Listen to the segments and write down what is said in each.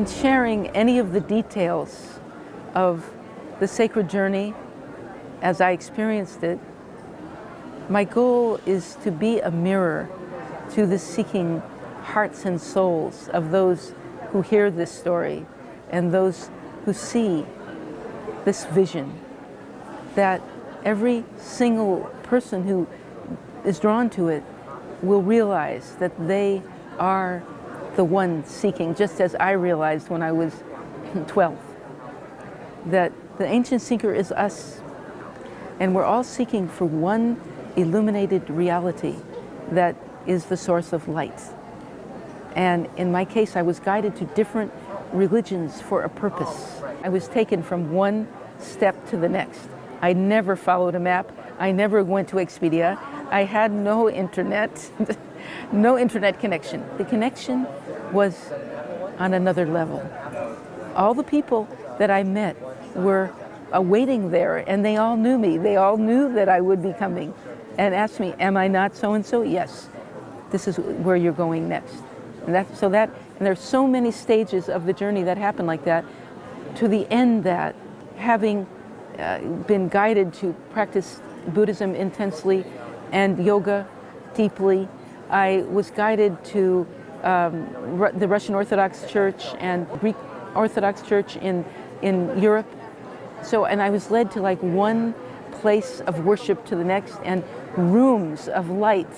in sharing any of the details of the sacred journey as I experienced it, my goal is to be a mirror to the seeking hearts and souls of those who hear this story and those who see this vision, that every single person who is drawn to it will realize that they are the one seeking, just as I realized when I was 12, that the ancient seeker is us, and we're all seeking for one illuminated reality that is the source of light. And in my case, I was guided to different religions for a purpose. I was taken from one step to the next. I never followed a map. I never went to Expedia. I had no internet, no internet connection. The connection was on another level. All the people that I met were awaiting there, and they all knew me. They all knew that I would be coming and asked me, am I not so-and-so? Yes, this is where you're going next. And there's so many stages of the journey that happen like that, to the end that, having been guided to practice Buddhism intensely and yoga deeply, I was guided to the Russian Orthodox Church and Greek Orthodox Church in Europe. And I was led to like one place of worship to the next, and rooms of light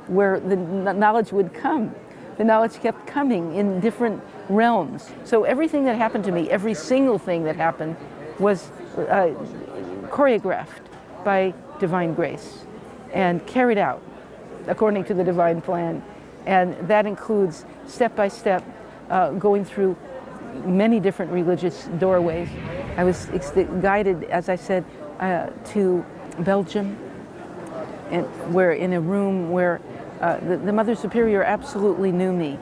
where the knowledge would come. The knowledge kept coming in different realms. So everything that happened to me, every single thing that happened, was choreographed by divine grace and carried out according to the divine plan. And that includes step by step going through many different religious doorways. I was guided, as I said, to Belgium, and where in a room where the Mother Superior absolutely knew me.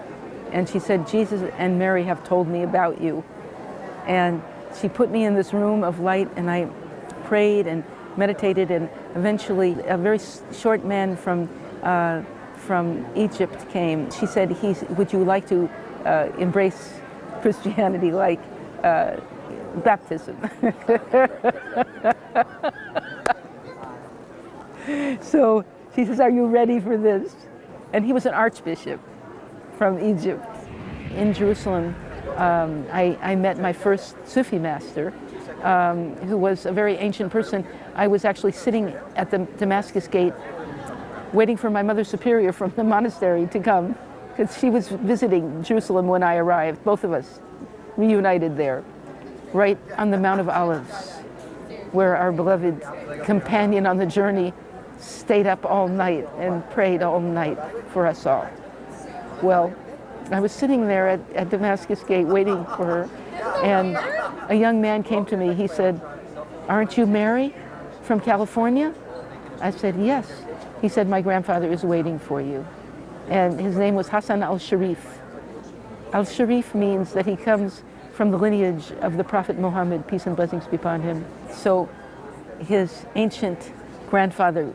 And she said, Jesus and Mary have told me about you. And she put me in this room of light, and I prayed and meditated, and eventually a very short man from Egypt came. She said, would you like to embrace Christianity like baptism? So she says, are you ready for this? And he was an archbishop from Egypt. In Jerusalem, I met my first Sufi master, who was a very ancient person. I was actually sitting at the Damascus gate waiting for my Mother Superior from the monastery to come, because she was visiting Jerusalem when I arrived, both of us reunited there, right on the Mount of Olives, where our beloved companion on the journey stayed up all night and prayed all night for us all. Well, I was sitting there at Damascus Gate waiting for her, and a young man came to me. He said, aren't you Mary from California? I said, yes. He said, my grandfather is waiting for you. And his name was Hassan al-Sharif. Al-Sharif means that he comes from the lineage of the Prophet Muhammad, peace and blessings be upon him. So his ancient grandfather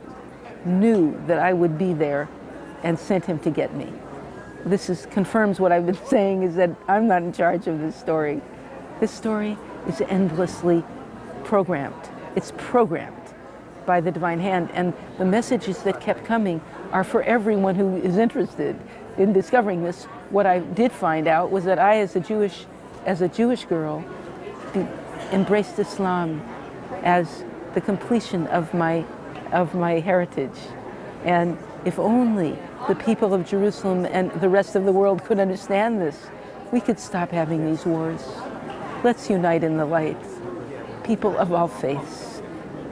knew that I would be there and sent him to get me. This confirms what I've been saying, is that I'm not in charge of this story. This story is endlessly programmed. It's programmed by the divine hand, and the messages that kept coming are for everyone who is interested in discovering this. What I did find out was that I, as a Jewish girl, embraced Islam as the completion of my heritage. And if only the people of Jerusalem and the rest of the world could understand this, we could stop having these wars. Let's unite in the light. People of all faiths,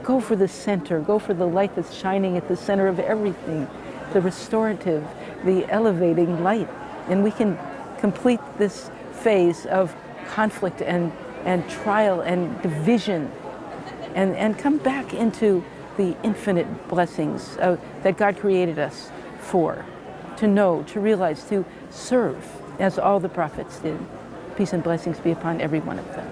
go for the center, go for the light that's shining at the center of everything, the restorative, the elevating light. And we can complete this phase of conflict and trial and division, and come back into the infinite blessings that God created us for, to know, to realize, to serve, as all the prophets did. Peace and blessings be upon every one of them.